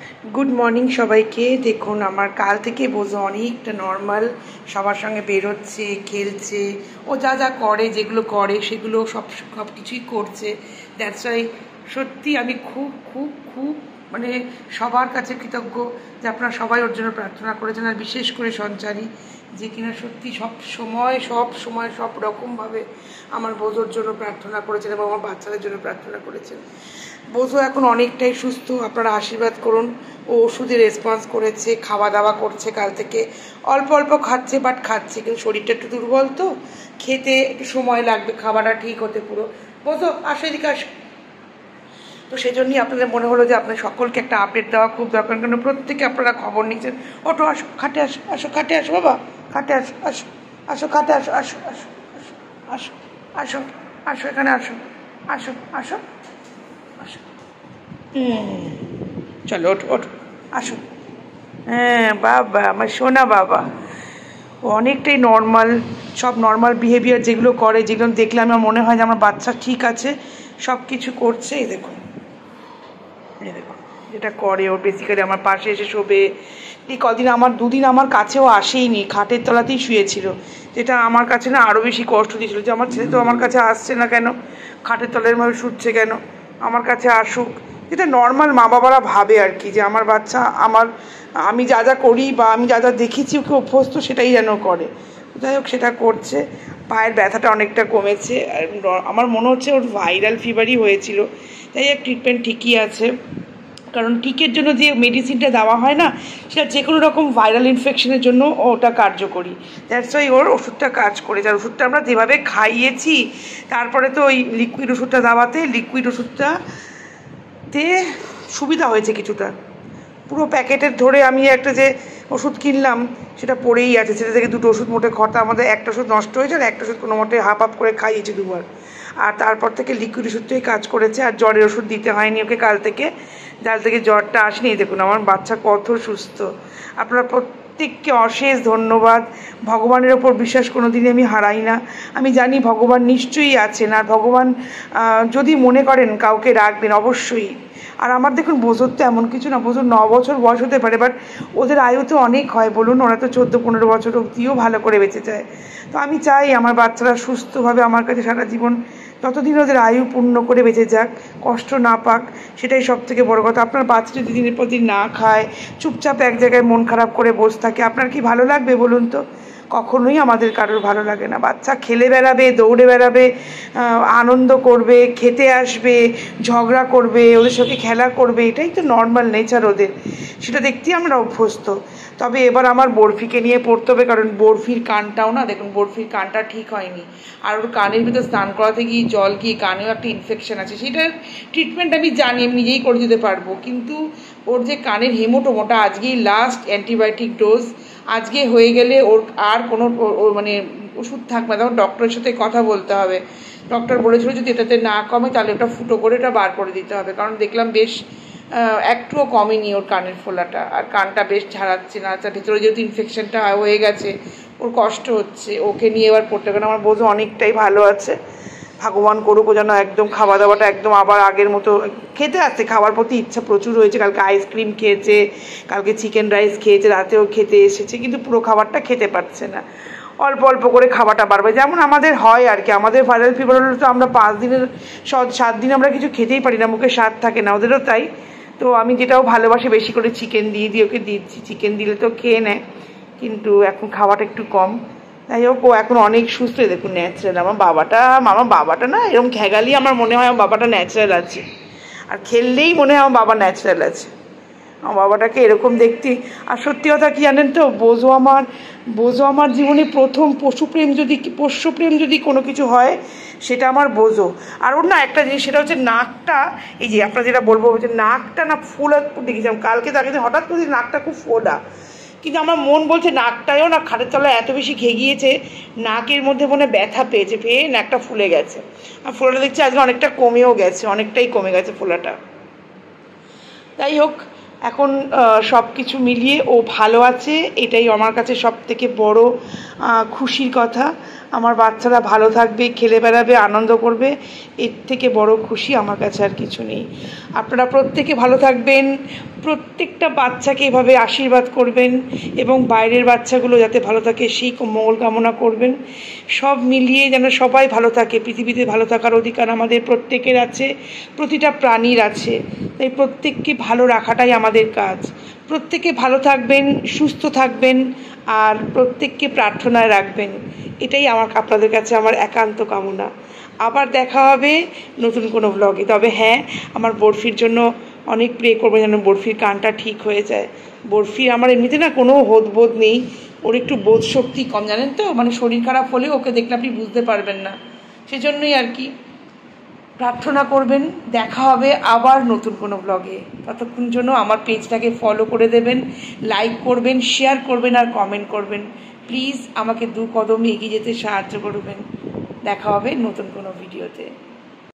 Good morning सबाइके। देखुन आमार काल थेके बोझो अनेकटा नर्माल, सबार संगे बेरोच्छे, खेलछे, ओ जा जा करे जेगुलो करे सेगुलो सब किछुई करछे। दैट्स वाई सत्यि आमी खूब खूब खूब মানে সবার কাছে কৃতজ্ঞ যে আপনারা সবাই ওর জন্য প্রার্থনা করেছেন, আর বিশেষ করে সঞ্চারী যে কিনা সত্যি সব সময় সব রকমভাবে আমার বোঝোর জন্য প্রার্থনা করেছেন এবং আমার বাচ্চাদের জন্য প্রার্থনা করেছেন। বোঝো এখন অনেকটাই সুস্থ, আপনারা আশীর্বাদ করুন। ও ওষুধে রেসপন্স করেছে, খাওয়া দাওয়া করছে, কাল থেকে অল্প অল্প খাচ্ছে, বাট খাচ্ছে, কিন্তু শরীরটা একটু দুর্বল, তো খেতে একটু সময় লাগবে খাবারটা ঠিক হতে পুরো। বোঝো আসো এদিকে আসো। তো সেই জন্যই আপনাদের মনে হলো যে আপনার সকলকে একটা আপডেট দেওয়া খুব দরকার, কারণ প্রত্যেকে আপনারা খবর নিচ্ছেন। ওটো আসো, খাটে আসো, আসো খাটে আসো বাবা, খাটে আসো, আসো আসো খাটে আসো, আসো আসো আসো আসো আসো এখানে আসো, আসো আসো আসো। চলো ওঠো ওঠো, আসো। হ্যাঁ বাবা, আমার সোনা বাবা অনেকটাই নর্মাল, সব নর্মাল বিহেভিয়ার যেগুলো করে, যেগুলো দেখলে আমার মনে হয় যে আমার বাচ্চা ঠিক আছে, সব কিছু করছে। এই দেখুন যেটা করে ও বেসিক্যালি আমার পাশে এসে শোবে। এই কদিন আমার দুদিন আমার কাছেও আসেইনি, খাটের তলাতেই শুয়েছিল, যেটা আমার কাছে না আরও বেশি কষ্ট দিয়েছিল যে আমার ছেলে তো আমার কাছে আসছে না কেন, খাটের তলার ভাবে শুচ্ছে কেন, আমার কাছে আসুক। যেটা নর্মাল মা বাবারা ভাবে আর কি, যে আমার বাচ্চা আমি যা যা করি বা আমি যা যা দেখেছি ওকে অভ্যস্ত সেটাই যেন করে। যাই হোক সেটা করছে। পায়ের ব্যথাটা অনেকটা কমেছে, আর আমার মনে হচ্ছে ওর ভাইরাল ফিভারই হয়েছিল। তাই এক ট্রিটমেন্ট ঠিকই আছে, কারণ টিকের জন্য যে মেডিসিনটা দেওয়া হয় না, সেটা যে কোনো রকম ভাইরাল ইনফেকশনের জন্য ওটা কার্যকরী। দ্যাটস ওয়াই ওর ওষুধটা কাজ করে। যার ওষুধটা আমরা যেভাবে খাইয়েছি, তারপরে তো ওই লিকুইড ওষুধটা দেওয়াতে লিকুইড ওষুধটাতে সুবিধা হয়েছে কিছুটা। পুরো প্যাকেটের ধরে আমি একটা যে ওষুধ কিনলাম সেটা পড়েই আছে, সেটা থেকে দুটো ওষুধ মোটে খরচা, আমাদের একটা ওষুধ নষ্ট হয়েছে আর একটা ওষুধ কোনো মতে হাফ করে খাইয়েছি দুবার। আর তারপর থেকে লিকুইড ওষুধটাই কাজ করেছে, আর জ্বরের ওষুধ দিতে হয়নি ওকে কাল থেকে, যার থেকে জ্বরটা আসেনি। দেখুন আমার বাচ্চা কত সুস্থ। আপনারা প্রত্যেককে অশেষ ধন্যবাদ। ভগবানের ওপর বিশ্বাস কোনো দিনই আমি হারাই না। আমি জানি ভগবান নিশ্চয়ই আছেন, আর ভগবান যদি মনে করেন কাউকে রাখবেন অবশ্যই। আর আমার দেখুন বোঝোর তো এমন কিছু না, বোঝোর 9 বছর বয়স হতে পারে, বাট ওদের আয়ু তো অনেক হয় বলুন, ওরা তো 14-15 বছর অবধিও ভালো করে বেঁচে যায়। তো আমি চাই আমার বাচ্চারা সুস্থভাবে আমার কাছে সারা জীবন যতদিন ওদের আয়ু পূর্ণ করে বেঁচে যাক, কষ্ট না পাক, সেটাই সব থেকে বড়ো কথা। আপনার বাচ্চা যদি দিনের পর দিন না খায়, চুপচাপ এক জায়গায় মন খারাপ করে বসে থাকে, আপনার কি ভালো লাগবে বলুন তো? কখনোই আমাদের কারোর ভালো লাগে না। বাচ্চা খেলে বেড়াবে, দৌড়ে বেড়াবে, আনন্দ করবে, খেতে আসবে, ঝগড়া করবে, ওদের সাথে খেলা করবে, এটাই তো নর্মাল নেচার ওদের, সেটা দেখতেই আমরা অভ্যস্ত। তবে এবার আমার বরফিকে নিয়ে পড়তে হবে, কারণ বরফির কানটাও না, দেখুন বরফির কানটা ঠিক হয়নি, আর ওর কানের ভিতর স্নান করাতে গিয়ে জল গিয়ে কানেও একটা ইনফেকশন আছে। সেটার ট্রিটমেন্ট আমি জানি, আমি নিজেই করে দিতে পারবো, কিন্তু ওর যে কানের হেমোটোমোটা আজকেই লাস্ট অ্যান্টিবায়োটিক ডোজ, আজকে হয়ে গেলে ওর আর কোনো মানে ওষুধ থাকবে না, তখন ডক্টরের সাথে কথা বলতে হবে। ডক্টর বলেছিল যদি এটাতে না কমে তাহলে ওটা ফুটো করে এটা বার করে দিতে হবে, কারণ দেখলাম বেশ একটুও কমেনি ওর কানের ফোলাটা, আর কানটা বেশ ঝাড়াচ্ছে না, তার ভিতরে যেহেতু ইনফেকশনটা হয়ে গেছে ওর কষ্ট হচ্ছে। ওকে নিয়ে এবার পড়তে হবে, আমার বোঝো অনেকটাই ভালো আছে। ভগবান করুক ও যেন একদম খাওয়া দাওয়াটা একদম আবার আগের মতো খেতে আসছে, খাওয়ার প্রতি ইচ্ছা প্রচুর হয়েছে। কালকে আইসক্রিম খেয়েছে, কালকে চিকেন রাইস খেয়েছে, রাতেও খেতে এসেছে, কিন্তু পুরো খাবারটা খেতে পারছে না। অল্প অল্প করে খাওয়াটা বাড়বে, যেমন আমাদের হয় আর কি। আমাদের ভাইরাল ফিভার হলে তো আমরা 5 দিনের 7 দিন আমরা কিছু খেতেই পারি না, মুখে স্বাদ থাকে না, ওদেরও তাই। তো আমি যেটাও ভালোবাসি বেশি করে চিকেন দিয়ে ওকে দিচ্ছি, চিকেন দিলে তো খেয়ে নেয়, কিন্তু এখন খাওয়াটা একটু কম। যাই হোক ও এখন অনেক সুস্থ। দেখুন ন্যাচারাল আমার বাবাটা না এরকম খেগালি আমার মনে হয় আমার বাবাটা ন্যাচারাল আছে, আর খেললেই মনে হয় আমার বাবা ন্যাচারাল আছে। আমার বাবাটাকে এরকম দেখতে। আর সত্যি কথা কি জানেন তো, বোঝো আমার জীবনে প্রথম পোষ্যপ্রেম যদি কোনো কিছু হয় সেটা আমার বোঝো। আর ওর না একটা জিনিস, সেটা হচ্ছে নাকটা, এই যে আপনার যেটা বলবো যে নাকটা না ফোলা দেখেছিলাম কালকে, তাকে হঠাৎ করে নাকটা খুব ফোলা, কিন্তু আমার মন বলছে নাকটায়ও না খাটের তলায় এত বেশি ঘেগিয়েছে, নাকের মধ্যে মনে ব্যথা পেয়েছে, পেয়ে নাকটা ফুলে গেছে। আর ফোলাটা দেখছি আজকে অনেকটা কমেও গেছে, অনেকটাই কমে গেছে ফোলাটা। যাই হোক এখন সব কিছু মিলিয়ে ও ভালো আছে, এটাই আমার কাছে সব থেকে বড় খুশির কথা। আমার বাচ্চারা ভালো থাকবে, খেলে বেড়াবে, আনন্দ করবে, এর থেকে বড় খুশি আমার কাছে আর কিছু নেই। আপনারা প্রত্যেকে ভালো থাকবেন, প্রত্যেকটা বাচ্চাকে এভাবে আশীর্বাদ করবেন এবং বাইরের বাচ্চাগুলো যাতে ভালো থাকে সেই মঙ্গল কামনা করবেন। সব মিলিয়ে যেন সবাই ভালো থাকে। পৃথিবীতে ভালো থাকার অধিকার আমাদের প্রত্যেকের আছে, প্রতিটা প্রাণীর আছে। তাই প্রত্যেককে ভালো রাখাটাই আমাদের কাজ। প্রত্যেকে ভালো থাকবেন, সুস্থ থাকবেন আর প্রত্যেককে প্রার্থনায় রাখবেন, এটাই আপনাদের কাছে আমার একান্ত কামনা। আবার দেখা হবে নতুন কোনো ব্লগে। তবে হ্যাঁ, আমার বরফির জন্য অনেক প্রে করবো যেন বরফির কানটা ঠিক হয়ে যায়। বরফির আমার এমনিতে না কোনো বোধ নেই, ওর একটু বোধ শক্তি কম, জানেন তো, মানে শরীর খারাপ হলে ওকে দেখলে আপনি বুঝতে পারবেন না, সেজন্যই আর কি। প্রার্থনা করবেন, দেখা হবে আবার নতুন কোনো ব্লগে। ততক্ষণ জন্য আমার পেজটাকে ফলো করে দেবেন, লাইক করবেন, শেয়ার করবেন আর কমেন্ট করবেন। প্লিজ আমাকে 2 কদম এগিয়ে যেতে সাহায্য করবেন। দেখা হবে নতুন কোনো ভিডিওতে।